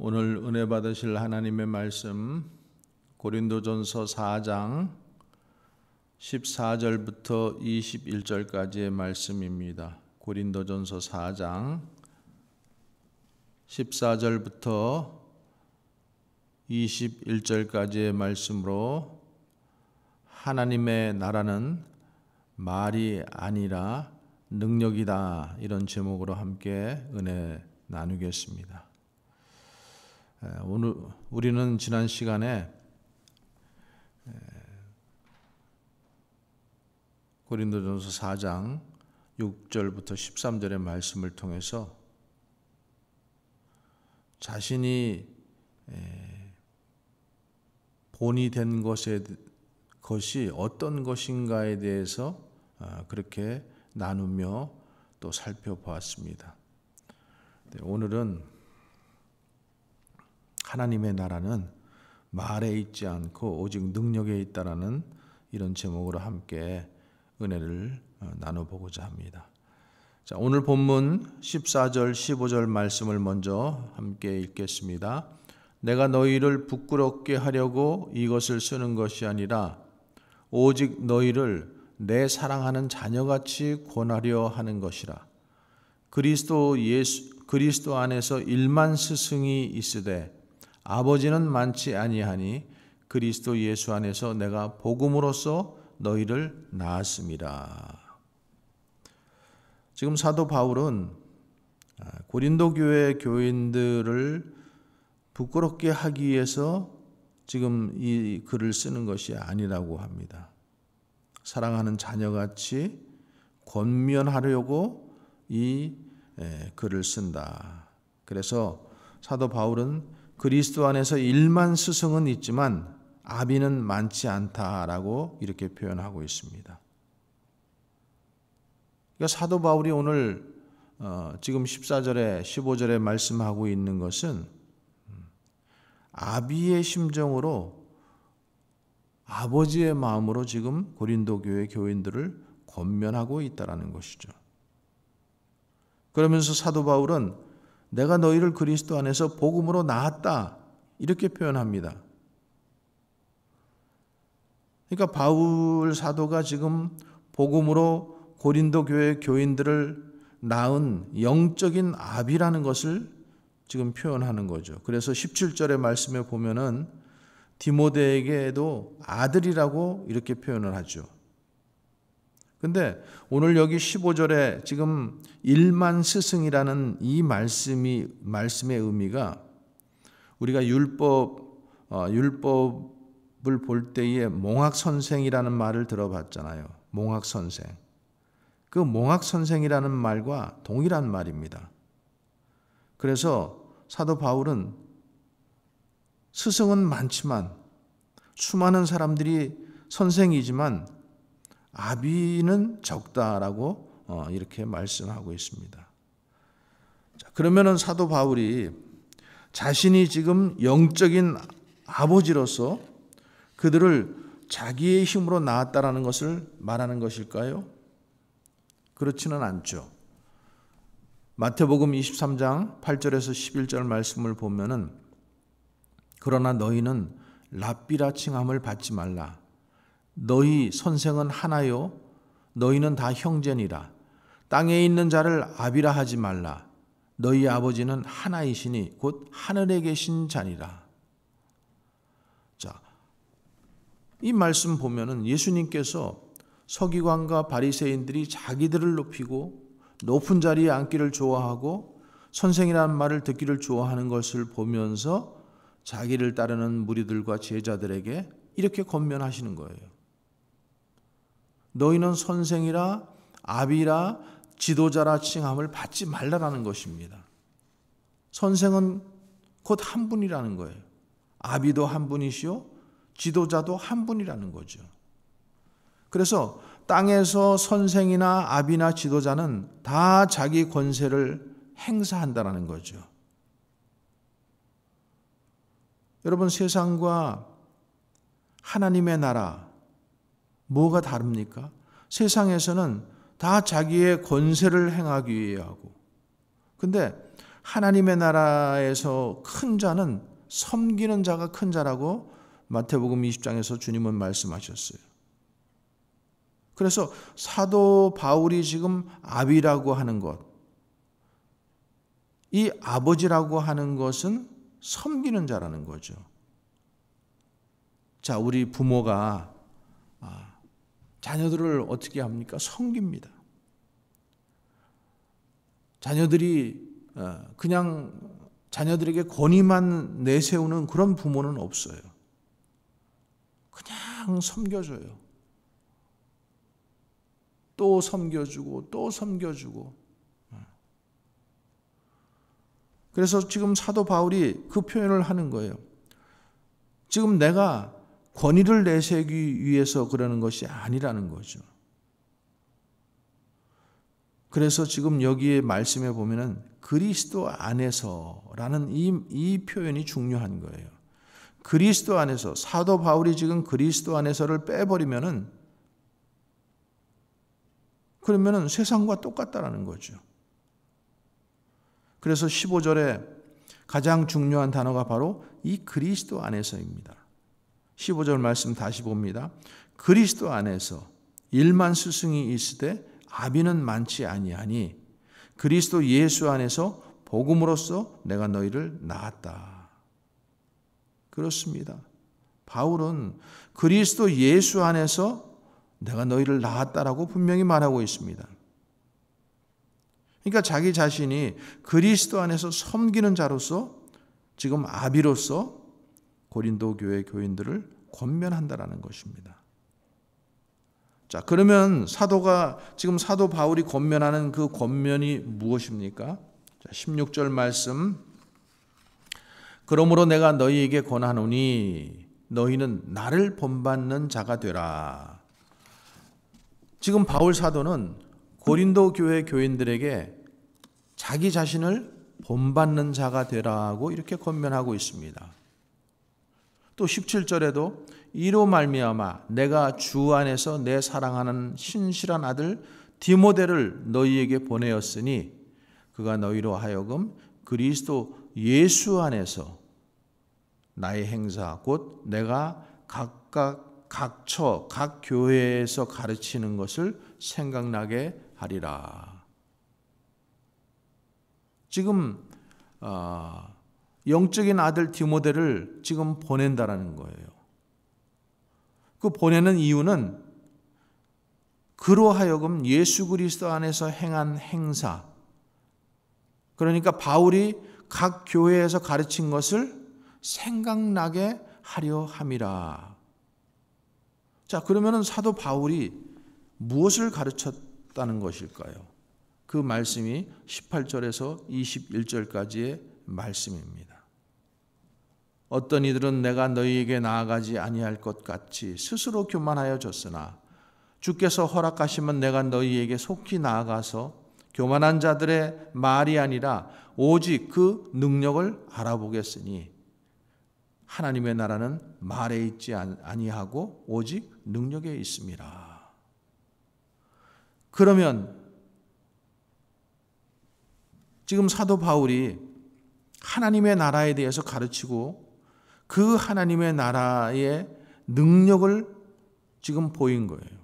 오늘 은혜 받으실 하나님의 말씀 고린도전서 4장 14절부터 21절까지의 말씀입니다. 고린도전서 4장 14절부터 21절까지의 말씀으로 하나님의 나라는 말이 아니라 능력이다, 이런 제목으로 함께 은혜 나누겠습니다. 오늘 우리는 지난 시간에 고린도전서 4장 6절부터 13절의 말씀을 통해서 자신이 본이 된 것이 어떤 것인가에 대해서 그렇게 나누며 또 살펴보았습니다. 오늘은 하나님의 나라는 말에 있지 않고 오직 능력에 있다라는 이런 제목으로 함께 은혜를 나눠보고자 합니다. 자, 오늘 본문 14절 15절 말씀을 먼저 함께 읽겠습니다. 내가 너희를 부끄럽게 하려고 이것을 쓰는 것이 아니라 오직 너희를 내 사랑하는 자녀같이 권하려 하는 것이라. 그리스도 안에서 1만 스승이 있으되 아버지는 많지 아니하니 그리스도 예수 안에서 내가 복음으로써 너희를 낳았음이라. 지금 사도 바울은 고린도 교회 교인들을 부끄럽게 하기 위해서 지금 이 글을 쓰는 것이 아니라고 합니다. 사랑하는 자녀같이 권면하려고 이 글을 쓴다. 그래서 사도 바울은 그리스도 안에서 1만 스승은 있지만 아비는 많지 않다라고 이렇게 표현하고 있습니다. 그러니까 사도 바울이 오늘 지금 14절에 15절에 말씀하고 있는 것은 아비의 심정으로, 아버지의 마음으로 지금 고린도 교회 교인들을 권면하고 있다는 것이죠. 그러면서 사도 바울은 내가 너희를 그리스도 안에서 복음으로 낳았다, 이렇게 표현합니다. 그러니까 바울 사도가 지금 복음으로 고린도 교회 교인들을 낳은 영적인 아비라는 것을 지금 표현하는 거죠. 그래서 17절의 말씀에 보면은 디모데에게도 아들이라고 이렇게 표현을 하죠. 근데 오늘 여기 15절에 지금 1만 스승이라는 이 말씀의 의미가 우리가 율법을 볼 때에 몽학선생이라는 말을 들어봤잖아요. 몽학선생. 그 몽학선생이라는 말과 동일한 말입니다. 그래서 사도 바울은 스승은 많지만 수많은 사람들이 선생이지만 아비는 적다라고 이렇게 말씀하고 있습니다. 자, 그러면은 사도 바울이 자신이 지금 영적인 아버지로서 그들을 자기의 힘으로 낳았다라는 것을 말하는 것일까요? 그렇지는 않죠. 마태복음 23장 8절에서 11절 말씀을 보면은 그러나 너희는 랍비라 칭함을 받지 말라. 너희 선생은 하나요, 너희는 다 형제니라. 땅에 있는 자를 아비라 하지 말라. 너희 아버지는 하나이시니 곧 하늘에 계신 자니라. 자, 이 말씀 보면은 예수님께서 서기관과 바리새인들이 자기들을 높이고 높은 자리에 앉기를 좋아하고 선생이라는 말을 듣기를 좋아하는 것을 보면서 자기를 따르는 무리들과 제자들에게 이렇게 권면하시는 거예요. 너희는 선생이라 아비라 지도자라 칭함을 받지 말라라는 것입니다. 선생은 곧 한 분이라는 거예요. 아비도 한 분이시요 지도자도 한 분이라는 거죠. 그래서 땅에서 선생이나 아비나 지도자는 다 자기 권세를 행사한다는 거죠. 여러분, 세상과 하나님의 나라 뭐가 다릅니까? 세상에서는 다 자기의 권세를 행하기 위해 하고, 근데 하나님의 나라에서 큰 자는 섬기는 자가 큰 자라고 마태복음 20장에서 주님은 말씀하셨어요. 그래서 사도 바울이 지금 아비라고 하는 것, 이 아버지라고 하는 것은 섬기는 자라는 거죠. 자, 우리 부모가 자녀들을 어떻게 합니까? 섬깁니다. 자녀들이 그냥 자녀들에게 권위만 내세우는 그런 부모는 없어요. 그냥 섬겨줘요. 또 섬겨주고 또 섬겨주고. 그래서 지금 사도 바울이 그 표현을 하는 거예요. 지금 내가 권위를 내세우기 위해서 그러는 것이 아니라는 거죠. 그래서 지금 여기에 말씀에 보면은 그리스도 안에서라는 이 표현이 중요한 거예요. 그리스도 안에서, 사도 바울이 지금 그리스도 안에서를 빼버리면은 그러면은 세상과 똑같다라는 거죠. 그래서 15절에 가장 중요한 단어가 바로 이 그리스도 안에서입니다. 15절 말씀 다시 봅니다. 그리스도 안에서 1만 스승이 있으되 아비는 많지 아니하니 그리스도 예수 안에서 복음으로써 내가 너희를 낳았다. 그렇습니다. 바울은 그리스도 예수 안에서 내가 너희를 낳았다라고 분명히 말하고 있습니다. 그러니까 자기 자신이 그리스도 안에서 섬기는 자로서 지금 아비로서 고린도 교회 교인들을 권면한다라는 것입니다. 자, 그러면 지금 사도 바울이 권면하는 그 권면이 무엇입니까? 자, 16절 말씀. 그러므로 내가 너희에게 권하노니 너희는 나를 본받는 자가 되라. 지금 바울 사도는 고린도 교회 교인들에게 자기 자신을 본받는 자가 되라고 이렇게 권면하고 있습니다. 또 17절에도 이로 말미암아 내가 주 안에서 내 사랑하는 신실한 아들 디모데를 너희에게 보내었으니 그가 너희로 하여금 그리스도 예수 안에서 나의 행사 곧 내가 각각 각처 각 교회에서 가르치는 것을 생각나게 하리라. 지금 영적인 아들 디모데를 지금 보낸다라는 거예요. 그 보내는 이유는 그로 하여금 예수 그리스도 안에서 행한 행사, 그러니까 바울이 각 교회에서 가르친 것을 생각나게 하려 함이라. 자, 그러면은 사도 바울이 무엇을 가르쳤다는 것일까요? 그 말씀이 18절에서 21절까지의 말씀입니다. 어떤 이들은 내가 너희에게 나아가지 아니할 것 같이 스스로 교만하여 졌으나 주께서 허락하시면 내가 너희에게 속히 나아가서 교만한 자들의 말이 아니라 오직 그 능력을 알아보겠으니 하나님의 나라는 말에 있지 아니하고 오직 능력에 있습니다. 그러면 지금 사도 바울이 하나님의 나라에 대해서 가르치고 그 하나님의 나라의 능력을 지금 보인 거예요.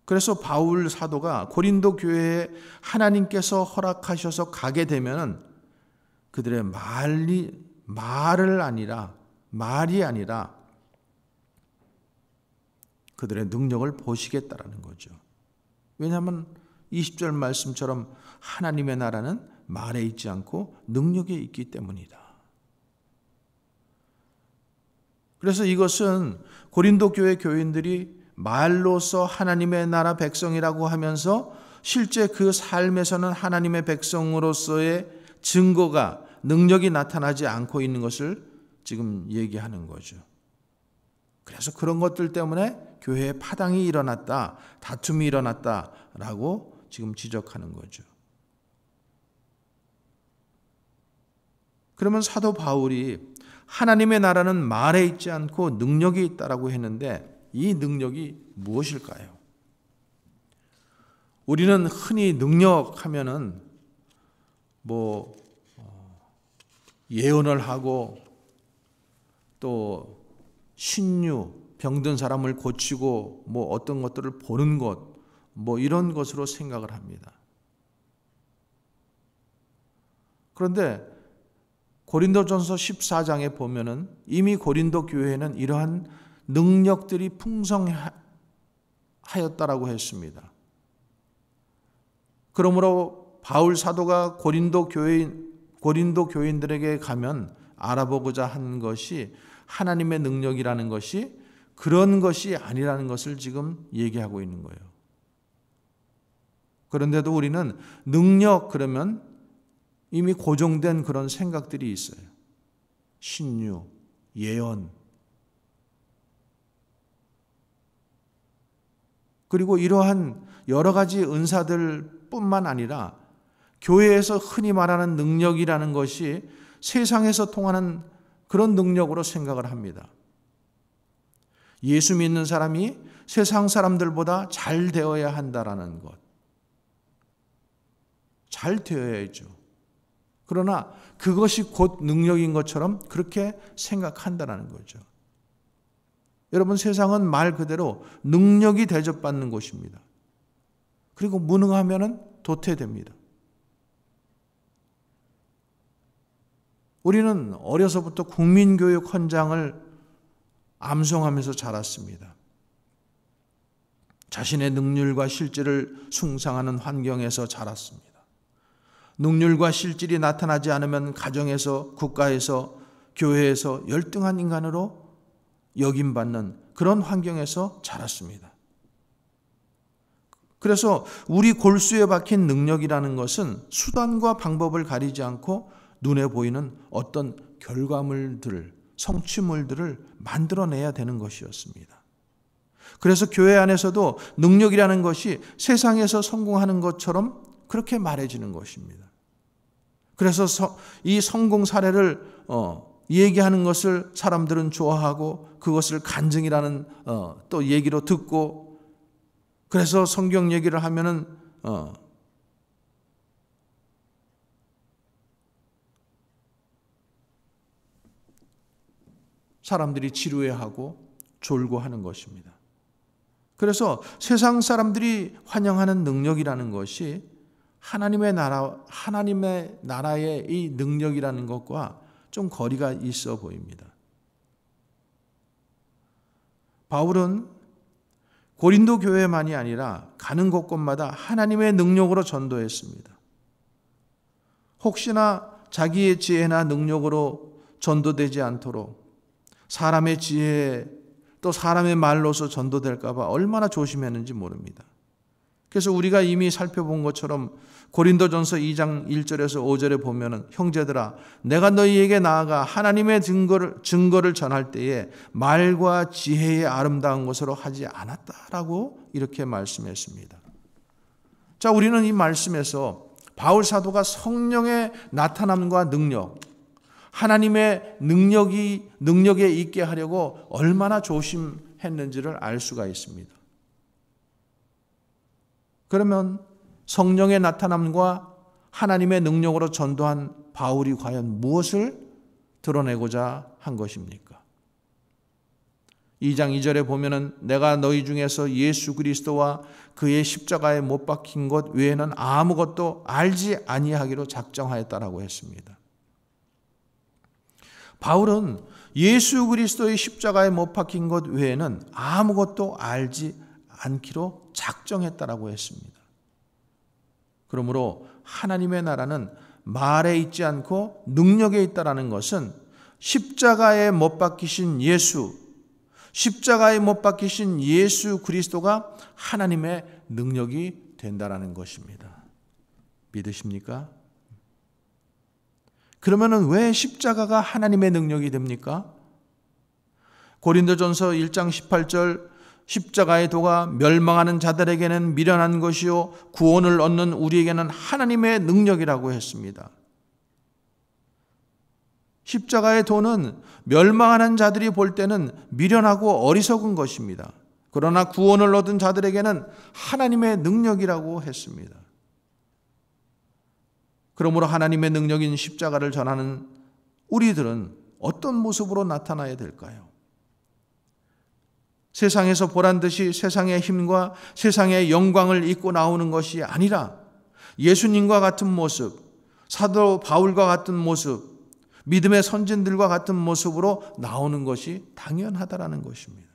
그래서 바울 사도가 고린도 교회에 하나님께서 허락하셔서 가게 되면은 그들의 말이 아니라 그들의 능력을 보시겠다라는 거죠. 왜냐하면 20절 말씀처럼 하나님의 나라는 말에 있지 않고 능력에 있기 때문이다. 그래서 이것은 고린도 교회 교인들이 말로써 하나님의 나라 백성이라고 하면서 실제 그 삶에서는 하나님의 백성으로서의 증거가, 능력이 나타나지 않고 있는 것을 지금 얘기하는 거죠. 그래서 그런 것들 때문에 교회에 파당이 일어났다, 다툼이 일어났다라고 지금 지적하는 거죠. 그러면 사도 바울이 하나님의 나라는 말에 있지 않고 능력이 있다라고 했는데 이 능력이 무엇일까요? 우리는 흔히 능력 하면은 예언을 하고 또 신유, 병든 사람을 고치고 뭐 어떤 것들을 보는 것, 뭐 이런 것으로 생각을 합니다. 그런데 고린도전서 14장에 보면은 이미 고린도 교회에는 이러한 능력들이 풍성하였다라고 했습니다. 그러므로 바울 사도가 고린도 교인들에게 가면 알아보고자 한 것이 하나님의 능력이라는 것이 그런 것이 아니라는 것을 지금 얘기하고 있는 거예요. 그런데도 우리는 능력 그러면 이미 고정된 그런 생각들이 있어요. 신유, 예언. 그리고 이러한 여러 가지 은사들 뿐만 아니라 교회에서 흔히 말하는 능력이라는 것이 세상에서 통하는 그런 능력으로 생각을 합니다. 예수 믿는 사람이 세상 사람들보다 잘 되어야 한다라는 것. 잘 되어야죠. 그러나 그것이 곧 능력인 것처럼 그렇게 생각한다는 거죠. 여러분, 세상은 말 그대로 능력이 대접받는 곳입니다. 그리고 무능하면 도태됩니다. 우리는 어려서부터 국민교육 헌장을 암송하면서 자랐습니다. 자신의 능률과 실질을 숭상하는 환경에서 자랐습니다. 능률과 실질이 나타나지 않으면 가정에서, 국가에서, 교회에서 열등한 인간으로 여김받는 그런 환경에서 자랐습니다. 그래서 우리 골수에 박힌 능력이라는 것은 수단과 방법을 가리지 않고 눈에 보이는 어떤 결과물들, 성취물들을 만들어내야 되는 것이었습니다. 그래서 교회 안에서도 능력이라는 것이 세상에서 성공하는 것처럼 그렇게 말해지는 것입니다. 그래서 이 성공 사례를 얘기하는 것을 사람들은 좋아하고 그것을 간증이라는 또 얘기로 듣고, 그래서 성경 얘기를 하면은 사람들이 지루해하고 졸고 하는 것입니다. 그래서 세상 사람들이 환영하는 능력이라는 것이 하나님의 나라의 이 능력이라는 것과 좀 거리가 있어 보입니다. 바울은 고린도 교회만이 아니라 가는 곳곳마다 하나님의 능력으로 전도했습니다. 혹시나 자기의 지혜나 능력으로 전도되지 않도록 사람의 지혜 또 사람의 말로서 전도될까 봐 얼마나 조심했는지 모릅니다. 그래서 우리가 이미 살펴본 것처럼 고린도전서 2장 1절에서 5절에 보면은 형제들아 내가 너희에게 나아가 하나님의 증거를 전할 때에 말과 지혜의 아름다운 것으로 하지 않았다라고 이렇게 말씀했습니다. 자, 우리는 이 말씀에서 바울 사도가 성령의 나타남과 능력, 하나님의 능력에 있게 하려고 얼마나 조심했는지를 알 수가 있습니다. 그러면 성령의 나타남과 하나님의 능력으로 전도한 바울이 과연 무엇을 드러내고자 한 것입니까? 2장 2절에 보면은 내가 너희 중에서 예수 그리스도와 그의 십자가에 못 박힌 것 외에는 아무것도 알지 아니하기로 작정하였다라고 했습니다. 바울은 예수 그리스도의 십자가에 못 박힌 것 외에는 아무것도 알지 않기로 작정했다라고 했습니다. 그러므로 하나님의 나라는 말에 있지 않고 능력에 있다라는 것은 십자가에 못 박히신 예수 그리스도가 하나님의 능력이 된다라는 것입니다. 믿으십니까? 그러면은 왜 십자가가 하나님의 능력이 됩니까? 고린도전서 1장 18절 십자가의 도가 멸망하는 자들에게는 미련한 것이요 구원을 얻는 우리에게는 하나님의 능력이라고 했습니다. 십자가의 도는 멸망하는 자들이 볼 때는 미련하고 어리석은 것입니다. 그러나 구원을 얻은 자들에게는 하나님의 능력이라고 했습니다. 그러므로 하나님의 능력인 십자가를 전하는 우리들은 어떤 모습으로 나타나야 될까요? 세상에서 보란듯이 세상의 힘과 세상의 영광을 입고 나오는 것이 아니라 예수님과 같은 모습, 사도 바울과 같은 모습, 믿음의 선진들과 같은 모습으로 나오는 것이 당연하다라는 것입니다.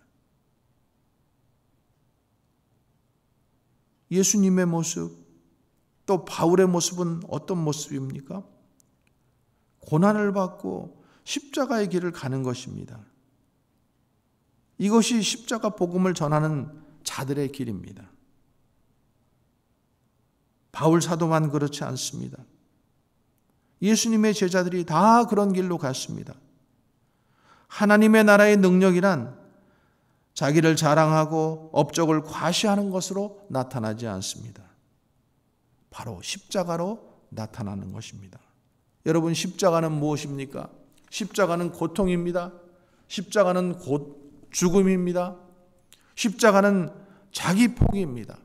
예수님의 모습, 또 바울의 모습은 어떤 모습입니까? 고난을 받고 십자가의 길을 가는 것입니다. 이것이 십자가 복음을 전하는 자들의 길입니다. 바울 사도만 그렇지 않습니다. 예수님의 제자들이 다 그런 길로 갔습니다. 하나님의 나라의 능력이란 자기를 자랑하고 업적을 과시하는 것으로 나타나지 않습니다. 바로 십자가로 나타나는 것입니다. 여러분, 십자가는 무엇입니까? 십자가는 고통입니다. 십자가는 죽음입니다. 십자가는 자기 포기입니다.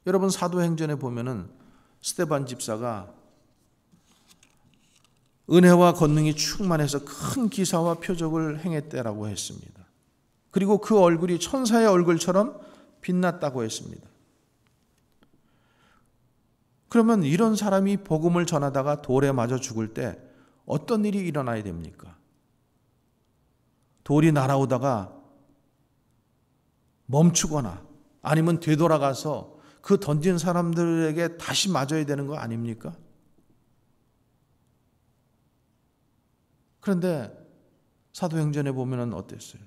여러분, 사도행전에 보면은 스데반 집사가 은혜와 권능이 충만해서 큰 기사와 표적을 행했다라고 했습니다. 그리고 그 얼굴이 천사의 얼굴처럼 빛났다고 했습니다. 그러면 이런 사람이 복음을 전하다가 돌에 맞아 죽을 때 어떤 일이 일어나야 됩니까? 돌이 날아오다가 멈추거나 아니면 되돌아가서 그 던진 사람들에게 다시 맞아야 되는 거 아닙니까? 그런데 사도행전에 보면 어땠어요?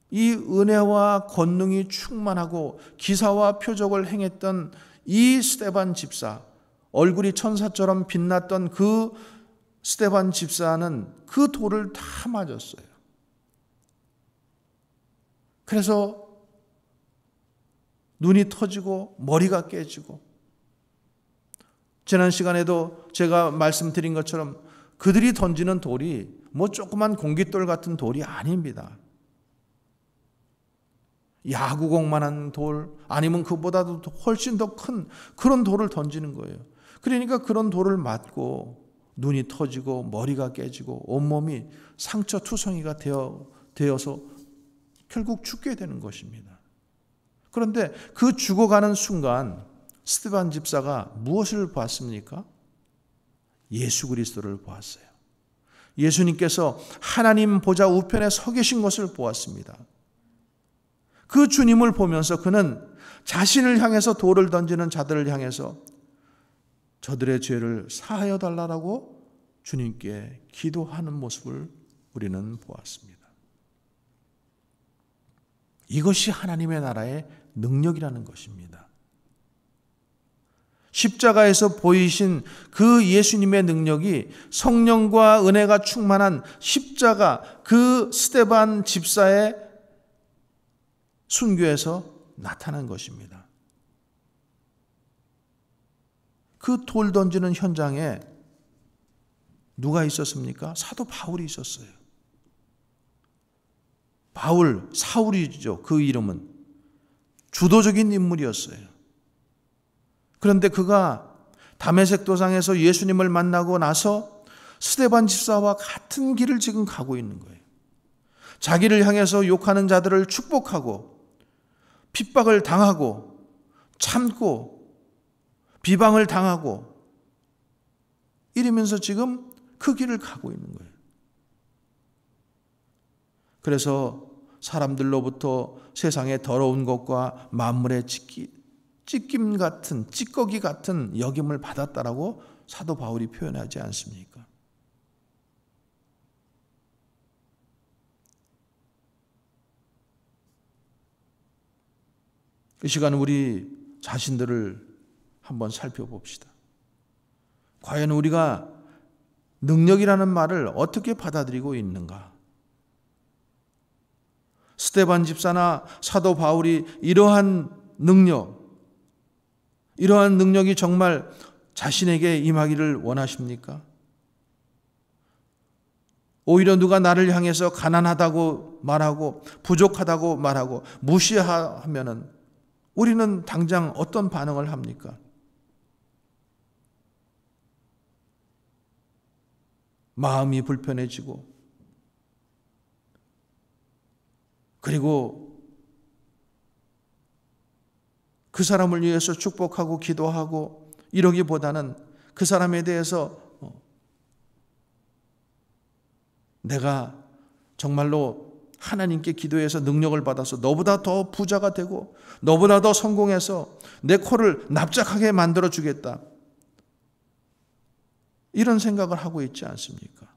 이 은혜와 권능이 충만하고 기사와 표적을 행했던 이 스데반 집사, 얼굴이 천사처럼 빛났던 그 스데반 집사는 그 돌을 다 맞았어요. 그래서 눈이 터지고 머리가 깨지고, 지난 시간에도 제가 말씀드린 것처럼 그들이 던지는 돌이 뭐 조그만 공깃돌 같은 돌이 아닙니다. 야구공만한 돌, 아니면 그보다도 훨씬 더 큰 그런 돌을 던지는 거예요. 그러니까 그런 돌을 맞고 눈이 터지고 머리가 깨지고 온몸이 상처투성이가 되어서 결국 죽게 되는 것입니다. 그런데 그 죽어가는 순간 스데반 집사가 무엇을 봤습니까? 예수 그리스도를 보았어요. 예수님께서 하나님 보좌 우편에 서 계신 것을 보았습니다. 그 주님을 보면서 그는 자신을 향해서 돌을 던지는 자들을 향해서 저들의 죄를 사하여 달라고 주님께 기도하는 모습을 우리는 보았습니다. 이것이 하나님의 나라의 능력이라는 것입니다. 십자가에서 보이신 그 예수님의 능력이 성령과 은혜가 충만한 십자가, 그 스데반 집사의 순교에서 나타난 것입니다. 그 돌 던지는 현장에 누가 있었습니까? 사도 바울이 있었어요. 바울, 사울이죠. 그 이름은 주도적인 인물이었어요. 그런데 그가 다메섹 도상에서 예수님을 만나고 나서 스데반 집사와 같은 길을 지금 가고 있는 거예요. 자기를 향해서 욕하는 자들을 축복하고 핍박을 당하고 참고 비방을 당하고 이러면서 지금 그 길을 가고 있는 거예요. 그래서 사람들로부터 세상의 더러운 것과 만물의 찢김 같은, 찌꺼기 같은 여김을 받았다라고 사도 바울이 표현하지 않습니까? 이 시간 우리 자신들을 한번 살펴봅시다. 과연 우리가 능력이라는 말을 어떻게 받아들이고 있는가? 스데반 집사나 사도 바울이 이러한 능력이 정말 자신에게 임하기를 원하십니까? 오히려 누가 나를 향해서 가난하다고 말하고 부족하다고 말하고 무시하면은 우리는 당장 어떤 반응을 합니까? 마음이 불편해지고, 그리고 그 사람을 위해서 축복하고 기도하고 이러기보다는 그 사람에 대해서 내가 정말로 하나님께 기도해서 능력을 받아서 너보다 더 부자가 되고 너보다 더 성공해서 내 코를 납작하게 만들어 주겠다, 이런 생각을 하고 있지 않습니까?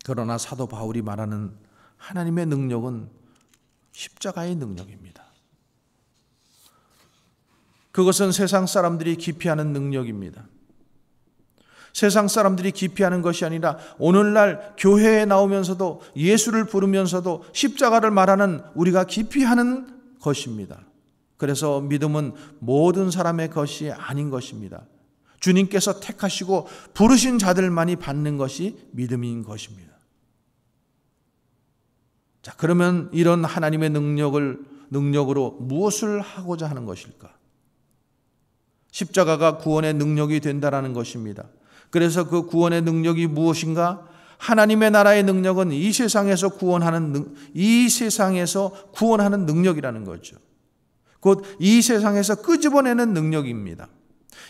그러나 사도 바울이 말하는 하나님의 능력은 십자가의 능력입니다. 그것은 세상 사람들이 기피하는 능력입니다. 세상 사람들이 기피하는 것이 아니라 오늘날 교회에 나오면서도 예수를 부르면서도 십자가를 말하는 우리가 기피하는 것입니다. 그래서 믿음은 모든 사람의 것이 아닌 것입니다. 주님께서 택하시고 부르신 자들만이 받는 것이 믿음인 것입니다. 자, 그러면 이런 하나님의 능력으로 무엇을 하고자 하는 것일까? 십자가가 구원의 능력이 된다라는 것입니다. 그래서 그 구원의 능력이 무엇인가? 하나님의 나라의 능력은 이 세상에서 구원하는 능력이라는 거죠. 곧 이 세상에서 끄집어내는 능력입니다.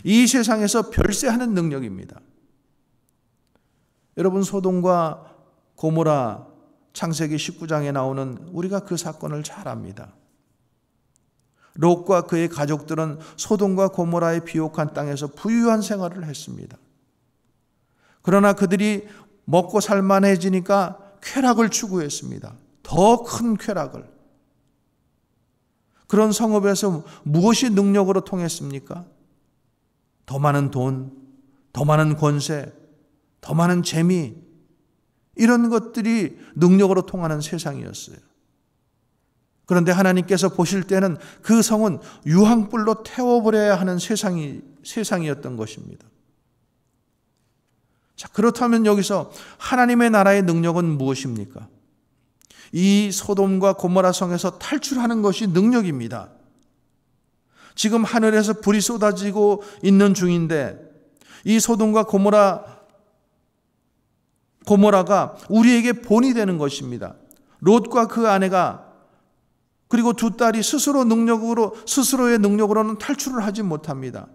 이 세상에서 별세하는 능력입니다. 여러분, 소돔과 고모라 창세기 19장에 나오는 우리가 그 사건을 잘 압니다. 롯과 그의 가족들은 소돔과 고모라의 비옥한 땅에서 부유한 생활을 했습니다. 그러나 그들이 먹고 살만해지니까 쾌락을 추구했습니다. 더 큰 쾌락을. 그런 성읍에서 무엇이 능력으로 통했습니까? 더 많은 돈, 더 많은 권세, 더 많은 재미, 이런 것들이 능력으로 통하는 세상이었어요. 그런데 하나님께서 보실 때는 그 성은 유황불로 태워버려야 하는 세상이었던 것입니다. 자, 그렇다면 여기서 하나님의 나라의 능력은 무엇입니까? 이 소돔과 고모라 성에서 탈출하는 것이 능력입니다. 지금 하늘에서 불이 쏟아지고 있는 중인데 이 소돔과 고모라가 우리에게 본이 되는 것입니다. 롯과 그 아내가 그리고 두 딸이 스스로의 능력으로는 탈출을 하지 못합니다.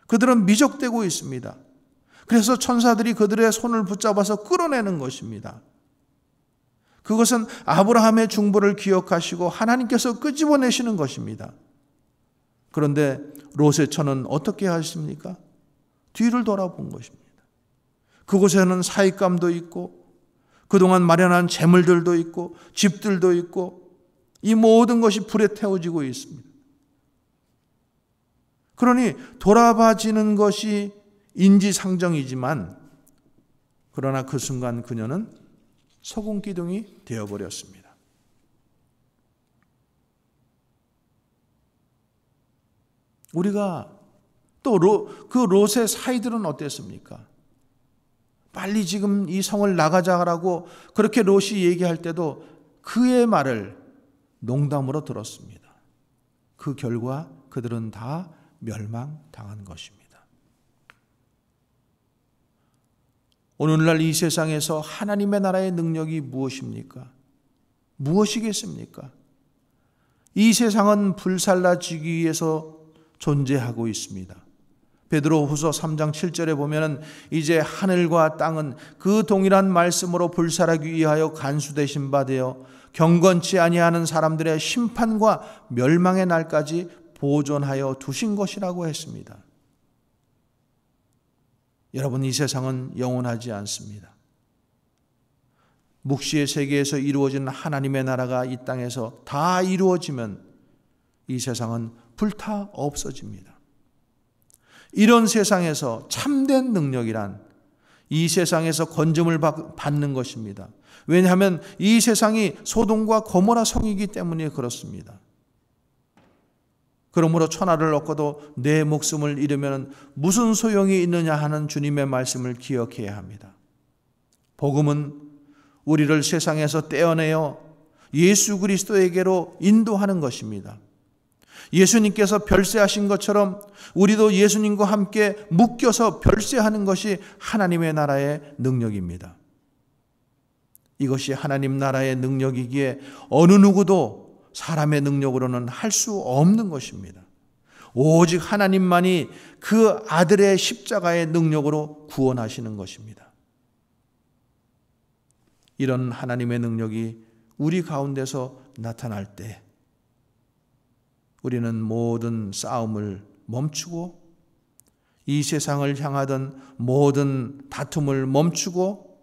그들은 미적되고 있습니다. 그래서 천사들이 그들의 손을 붙잡아서 끌어내는 것입니다. 그것은 아브라함의 중보를 기억하시고 하나님께서 끄집어내시는 것입니다. 그런데 롯의 처는 어떻게 하십니까? 뒤를 돌아본 것입니다. 그곳에는 사익감도 있고 그동안 마련한 재물들도 있고 집들도 있고 이 모든 것이 불에 태워지고 있습니다. 그러니 돌아봐지는 것이 인지상정이지만 그러나 그 순간 그녀는 소금기둥이 되어버렸습니다. 우리가 또 그 롯의 사이들은 어땠습니까? 빨리 지금 이 성을 나가자라고 그렇게 롯이 얘기할 때도 그의 말을 농담으로 들었습니다. 그 결과 그들은 다 멸망당한 것입니다. 오늘날 이 세상에서 하나님의 나라의 능력이 무엇입니까? 무엇이겠습니까? 이 세상은 불살라지기 위해서 존재하고 있습니다. 베드로후서 3장 7절에 보면은 이제 하늘과 땅은 그 동일한 말씀으로 불살하기 위하여 간수되신 바 되어 경건치 아니하는 사람들의 심판과 멸망의 날까지 보존하여 두신 것이라고 했습니다. 여러분, 이 세상은 영원하지 않습니다. 묵시의 세계에서 이루어진 하나님의 나라가 이 땅에서 다 이루어지면 이 세상은 불타 없어집니다. 이런 세상에서 참된 능력이란 이 세상에서 건짐을 받는 것입니다. 왜냐하면 이 세상이 소돔과 고모라 성이기 때문에 그렇습니다. 그러므로 천하를 얻고도 내 목숨을 잃으면 무슨 소용이 있느냐 하는 주님의 말씀을 기억해야 합니다. 복음은 우리를 세상에서 떼어내어 예수 그리스도에게로 인도하는 것입니다. 예수님께서 별세하신 것처럼 우리도 예수님과 함께 묶여서 별세하는 것이 하나님의 나라의 능력입니다. 이것이 하나님 나라의 능력이기에 어느 누구도 사람의 능력으로는 할 수 없는 것입니다. 오직 하나님만이 그 아들의 십자가의 능력으로 구원하시는 것입니다. 이런 하나님의 능력이 우리 가운데서 나타날 때 우리는 모든 싸움을 멈추고 이 세상을 향하던 모든 다툼을 멈추고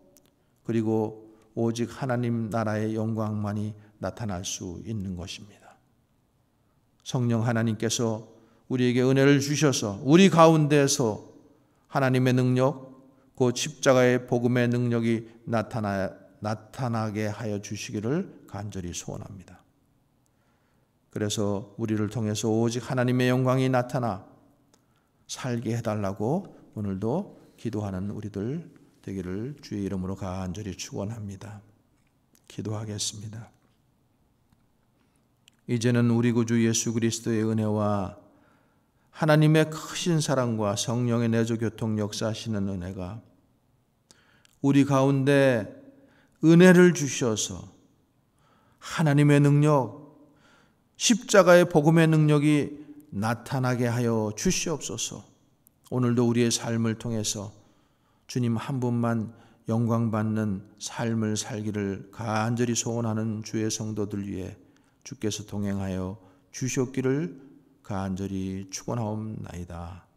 그리고 오직 하나님 나라의 영광만이 나타날 수 있는 것입니다. 성령 하나님께서 우리에게 은혜를 주셔서 우리 가운데서 하나님의 능력, 그 십자가의 복음의 능력이 나타나게 하여 주시기를 간절히 소원합니다. 그래서 우리를 통해서 오직 하나님의 영광이 나타나 살게 해달라고 오늘도 기도하는 우리들 되기를 주의 이름으로 간절히 축원합니다. 기도하겠습니다. 이제는 우리 구주 예수 그리스도의 은혜와 하나님의 크신 사랑과 성령의 내조 교통 역사하시는 은혜가 우리 가운데 은혜를 주셔서 하나님의 능력, 십자가의 복음의 능력이 나타나게 하여 주시옵소서. 오늘도 우리의 삶을 통해서 주님 한 분만 영광받는 삶을 살기를 간절히 소원하는 주의 성도들 위해 주께서 동행하여 주시옵기를 간절히 축원하옵나이다.